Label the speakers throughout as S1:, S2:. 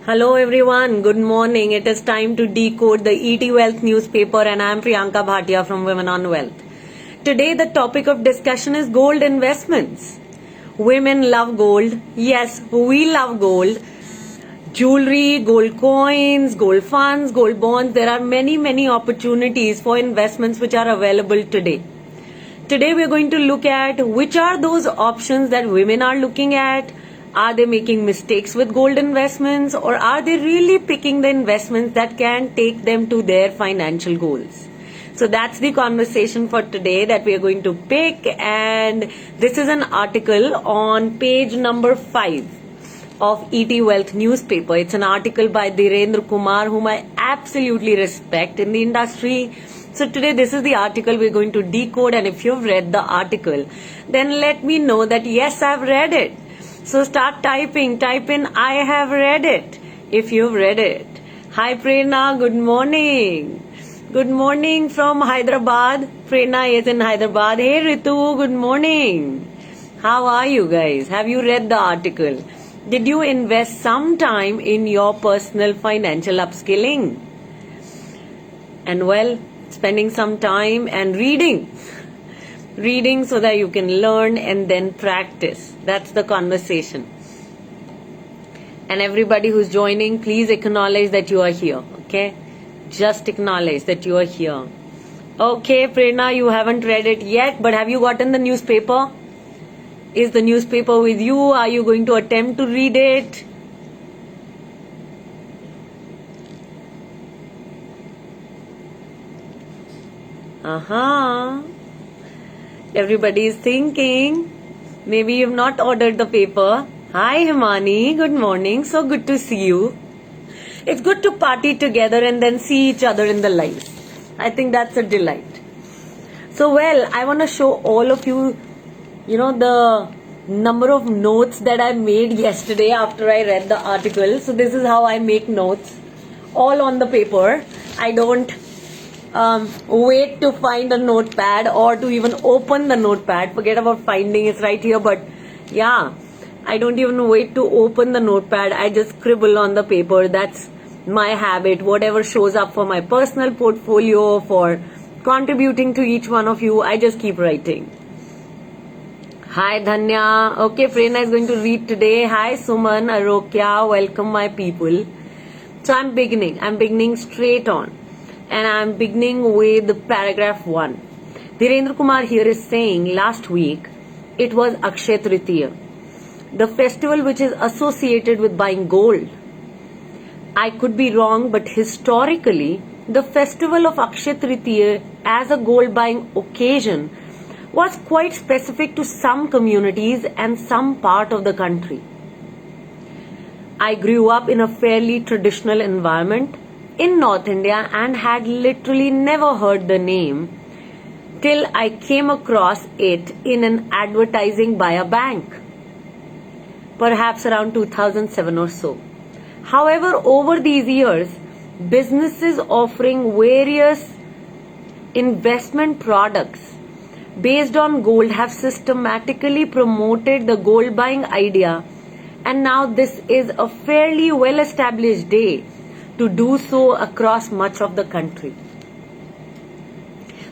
S1: Hello everyone, good morning. It is time to decode the ET Wealth newspaper and I am Priyanka Bhatia from Women on Wealth. Today the topic of discussion is gold investments. Women love gold. Yes, we love gold. Jewelry, gold coins, gold funds, gold bonds. There are many opportunities for investments which are available today. Today we are going to look at which are those options that women are looking at. Are they making mistakes with gold investments or are they really picking the investments that can take them to their financial goals? So that's the conversation for today that we are going to pick, and this is an article on page number 5 of ET Wealth newspaper. It's an article by Dhirendra Kumar, whom I absolutely respect in the industry. So today this is the article we're going to decode, and if you've read the article, then let me know that yes, I've read it. So start typing, type in I have read it if you've read it. Hi Prerna, good morning. Good morning from Hyderabad. Prerna is in Hyderabad. Hey Ritu, good morning. How are you guys? Have you read the article? Did you invest some time in your personal financial upskilling? And well, spending some time and reading so that you can learn and then practice. That's the conversation. And everybody who's joining, please acknowledge that you are here, okay? Just acknowledge that you are here. Okay, Prerna, you haven't read it yet, but have you gotten the newspaper? Is the newspaper with you? Are you going to attempt to read it? Everybody is thinking. Maybe you've not ordered the paper. Hi Himani, good morning. So good to see you. It's good to party together and then see each other in the lives. I think that's a delight. So well, I want to show all of you, the number of notes that I made yesterday after I read the article. So this is how I make notes. All on the paper. I don't wait to find a notepad or to even open the notepad. Forget about finding, it's right here. But yeah, I don't even wait to open the notepad. I just scribble on the paper. That's my habit. Whatever shows up for my personal portfolio, for contributing to each one of you, I just keep writing. Hi Dhanya. Okay, Prerna is going to read today. Hi Suman, Arokya, welcome my people. So I'm beginning straight on. And I'm beginning with paragraph 1. Dhirendra Kumar here is saying last week it was Akshay Tritiya, the festival which is associated with buying gold. I could be wrong, but historically the festival of Akshay Tritiya as a gold buying occasion was quite specific to some communities and some part of the country. I grew up in a fairly traditional environment in North India and had literally never heard the name till I came across it in an advertising by a bank, perhaps around 2007 or so. However, over these years, businesses offering various investment products based on gold have systematically promoted the gold buying idea, and now this is a fairly well established day to do so across much of the country.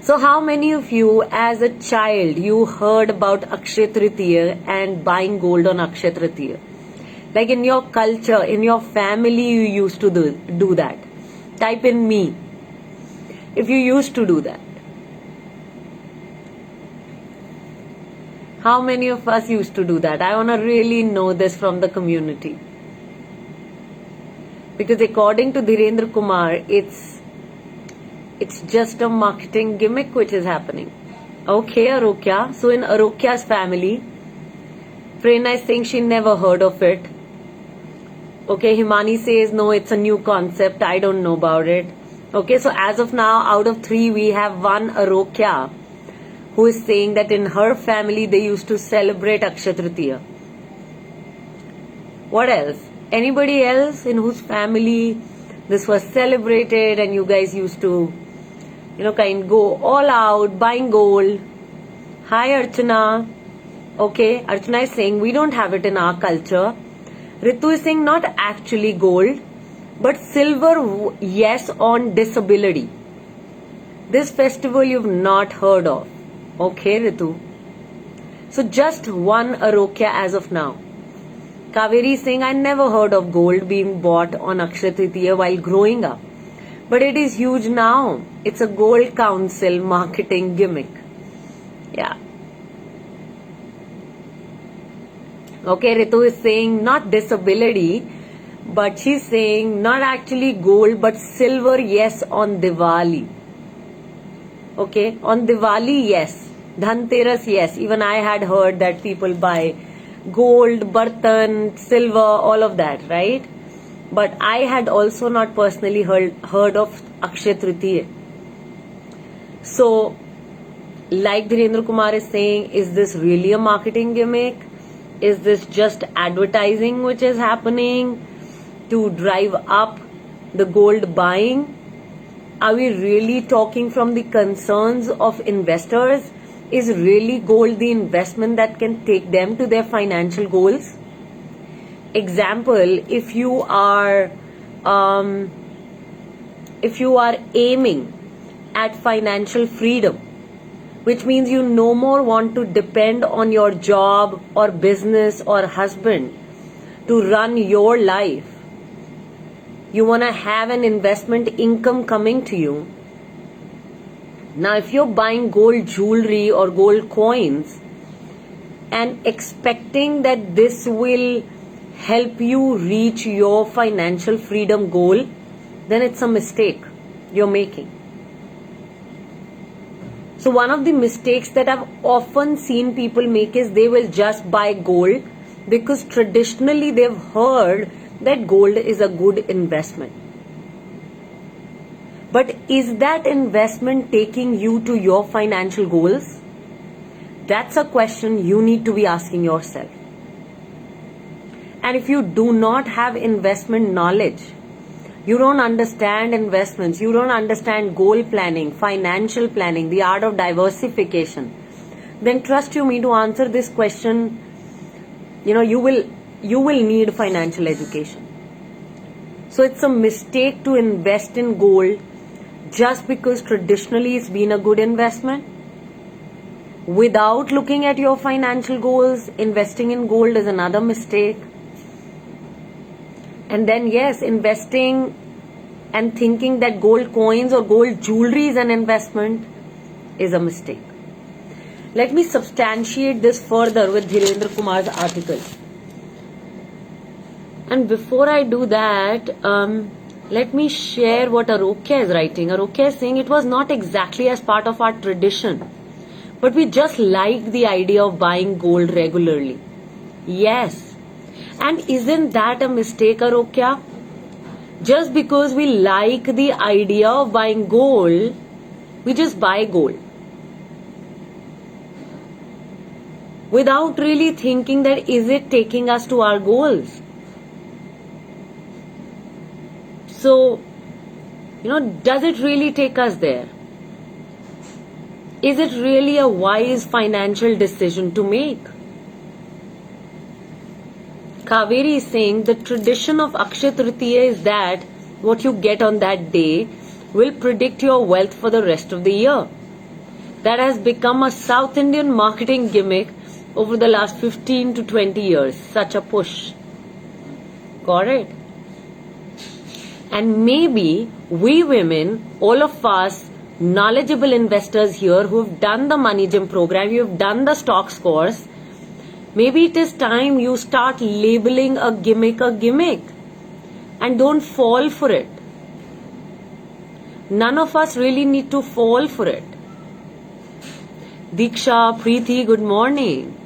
S1: So how many of you as a child you heard about Akshay Tritiya and buying gold on Akshay Tritiya? Like in your culture, in your family you used to do that. Type in me if you used to do that. How many of us used to do that? I want to really know this from the community. Because according to Dhirendra Kumar, it's just a marketing gimmick which is happening. Okay, Arokya. So in Arokya's family, Prerna is saying she never heard of it. Okay, Himani says no, it's a new concept. I don't know about it. Okay, so as of now, out of 3, we have one Arokya who is saying that in her family they used to celebrate Akshay Tritiya. What else? Anybody else in whose family this was celebrated and you guys used to, go all out buying gold? Hi Archana. Okay, Archana is saying we don't have it in our culture. Ritu is saying not actually gold, but silver, yes, on disability. This festival you've not heard of. Okay, Ritu. So just one Arokya as of now. Kaveri is saying, I never heard of gold being bought on Akshaya Tritiya while growing up. But it is huge now. It's a gold council marketing gimmick. Yeah. Okay, Ritu is saying not disability, but she's saying not actually gold, but silver, yes, on Diwali. Okay, on Diwali, yes. Dhanteras, yes. Even I had heard that people buy gold, bartan, silver, all of that, right? But I had also not personally heard of Akshaya Tritiya. So, like Dhirendra Kumar is saying, is this really a marketing gimmick? Is this just advertising which is happening to drive up the gold buying? Are we really talking from the concerns of investors? Is really gold the investment that can take them to their financial goals? Example, if you are aiming at financial freedom, which means you no more want to depend on your job or business or husband to run your life. You want to have an investment income coming to you. Now, if you're buying gold jewelry or gold coins and expecting that this will help you reach your financial freedom goal, then it's a mistake you're making. So one of the mistakes that I've often seen people make is they will just buy gold because traditionally they've heard that gold is a good investment. But is that investment taking you to your financial goals? That's a question you need to be asking yourself. And if you do not have investment knowledge, you don't understand investments, you don't understand goal planning, financial planning, the art of diversification, then trust you me to answer this question, you will need financial education. So it's a mistake to invest in gold just because traditionally it's been a good investment. Without looking at your financial goals, investing in gold is another mistake. And then yes, investing and thinking that gold coins or gold jewelry is an investment is a mistake. Let me substantiate this further with Dhirendra Kumar's article. And before I do that, let me share what Arokya is writing. Arokya is saying it was not exactly as part of our tradition, but we just liked the idea of buying gold regularly. Yes. And isn't that a mistake, Arokya? Just because we like the idea of buying gold, we just buy gold. Without really thinking that is it taking us to our goals? So, does it really take us there? Is it really a wise financial decision to make? Kaveri is saying the tradition of Akshaya Tritiya is that what you get on that day will predict your wealth for the rest of the year. That has become a South Indian marketing gimmick over the last 15 to 20 years. Such a push. Got it? And maybe we women, all of us knowledgeable investors here who have done the Money Gym program, you have done the stocks course, maybe it is time you start labeling a gimmick and don't fall for it. None of us really need to fall for it. Diksha, Preeti, good morning.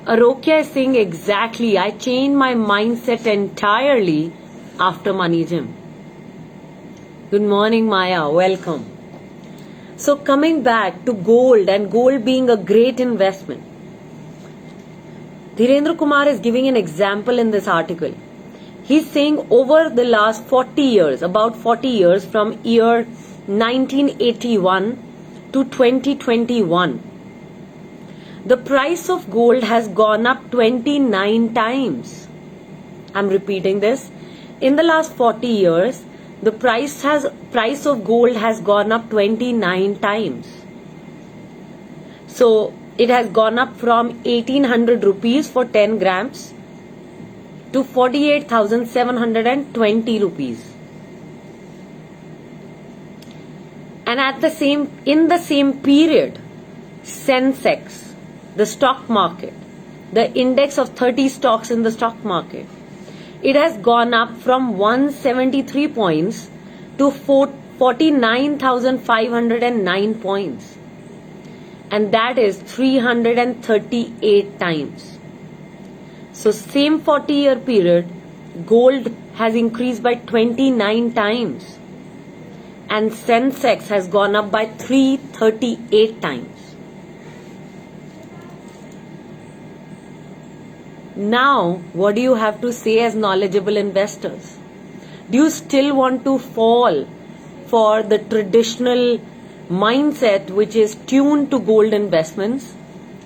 S1: Arokya is saying exactly, I changed my mindset entirely after Money Gym. Good morning, Maya. Welcome. So coming back to gold and gold being a great investment. Dhirendra Kumar is giving an example in this article. He's saying over the last 40 years, about 40 years from year 1981 to 2021, the price of gold has gone up 29 times. I'm repeating this. In the last 40 years, the price of gold has gone up 29 times. So it has gone up from 1800 rupees for 10 grams to 48,720 rupees. And in the same period, Sensex, the stock market, the index of 30 stocks in the stock market, it has gone up from 173 points to 49,509 points. And that is 338 times. So same 40-year period, gold has increased by 29 times. And Sensex has gone up by 338 times. Now, what do you have to say as knowledgeable investors? Do you still want to fall for the traditional mindset which is tuned to gold investments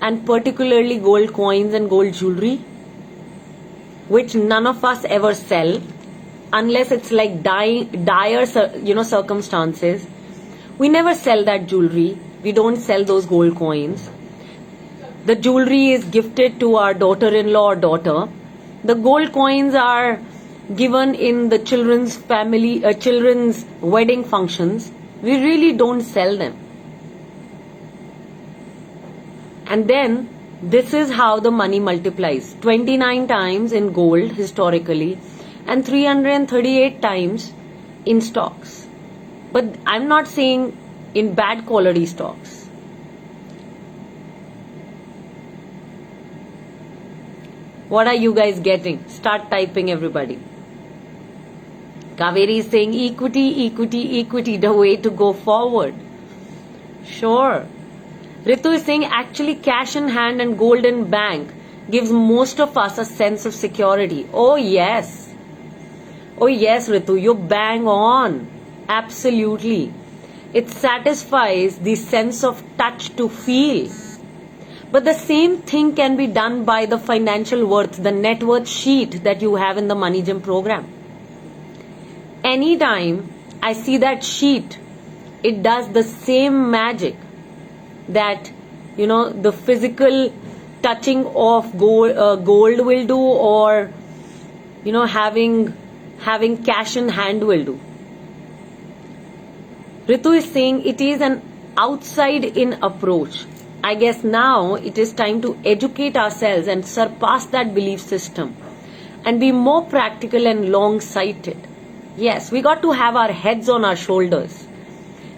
S1: and particularly gold coins and gold jewelry, which none of us ever sell unless it's like dire circumstances? We never sell that jewelry. We don't sell those gold coins. The jewelry is gifted to our daughter-in-law or daughter. The gold coins are given in the children's wedding functions. We really don't sell them. And then this is how the money multiplies. 29 times in gold historically and 338 times in stocks. But I'm not saying in bad quality stocks. What are you guys getting? Start typing, everybody. Kaveri is saying equity, the way to go forward. Sure. Ritu is saying actually cash in hand and gold in bank gives most of us a sense of security. Oh yes. Oh yes, Ritu, you bang on. Absolutely. It satisfies the sense of touch to feel. But the same thing can be done by the financial worth, the net worth sheet that you have in the Money Gym program. Anytime I see that sheet, it does the same magic that, the physical touching of gold will do, or, having cash in hand will do. Ritu is saying it is an outside-in approach. I guess now it is time to educate ourselves and surpass that belief system and be more practical and long-sighted. Yes, we got to have our heads on our shoulders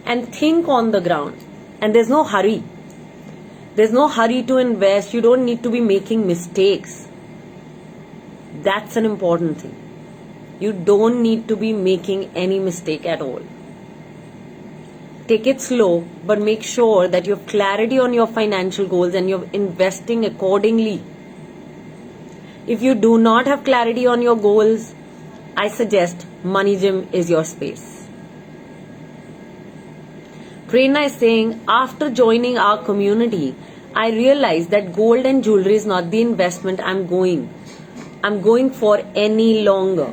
S1: and think on the ground. And there's no hurry. There's no hurry to invest. You don't need to be making mistakes. That's an important thing. You don't need to be making any mistake at all. Take it slow, but make sure that you have clarity on your financial goals and you're investing accordingly. If you do not have clarity on your goals, I suggest Money Gym is your space. Prerna is saying, after joining our community, I realized that gold and jewelry is not the investment I'm going for any longer.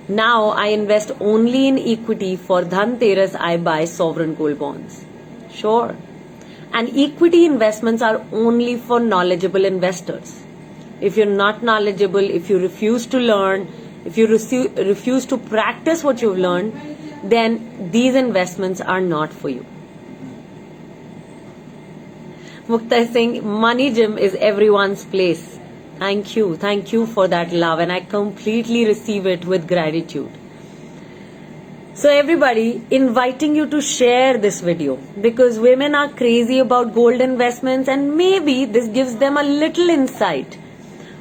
S1: Now I invest only in equity. For Dhanteras, I buy sovereign gold bonds. Sure. And equity investments are only for knowledgeable investors. If you're not knowledgeable, if you refuse to learn, if you refuse to practice what you've learned, then these investments are not for you. Mukta is saying, Money Gym is everyone's place. Thank you for that love, and I completely receive it with gratitude. So everybody, inviting you to share this video because women are crazy about gold investments, and maybe this gives them a little insight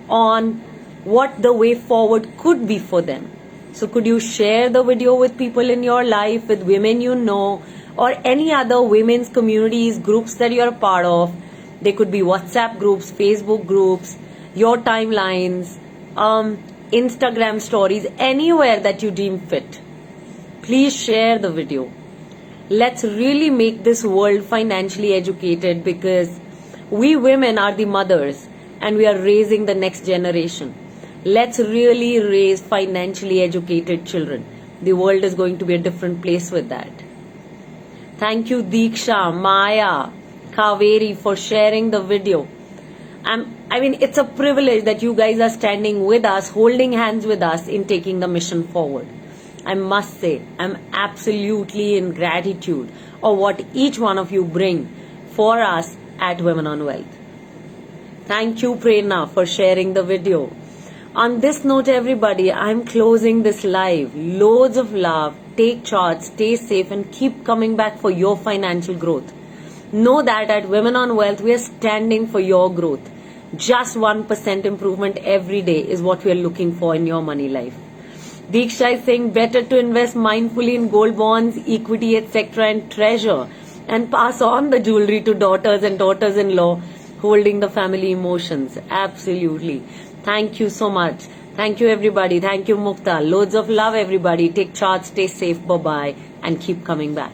S1: on what the way forward could be for them. So could you share the video with people in your life, with women you know, or any other women's communities, groups that you're a part of? They could be WhatsApp groups, Facebook groups, your timelines, Instagram stories, anywhere that you deem fit. Please share the video. Let's really make this world financially educated, because we women are the mothers and we are raising the next generation. Let's really raise financially educated children. The world is going to be a different place with that. Thank you, Deeksha, Maya, Kaveri, for sharing the video. It's a privilege that you guys are standing with us, holding hands with us in taking the mission forward. I must say, I'm absolutely in gratitude of what each one of you bring for us at Women on Wealth. Thank you, Prerna, for sharing the video. On this note, everybody, I'm closing this live. Loads of love. Take charge, stay safe, and keep coming back for your financial growth. Know that at Women on Wealth, we are standing for your growth. Just 1% improvement every day is what we are looking for in your money life. Deeksha is saying better to invest mindfully in gold bonds, equity, etc. and treasure, and pass on the jewelry to daughters and daughters-in-law holding the family emotions. Absolutely. Thank you so much. Thank you, everybody. Thank you, Mukta. Loads of love, everybody. Take charge, stay safe. Bye-bye. And keep coming back.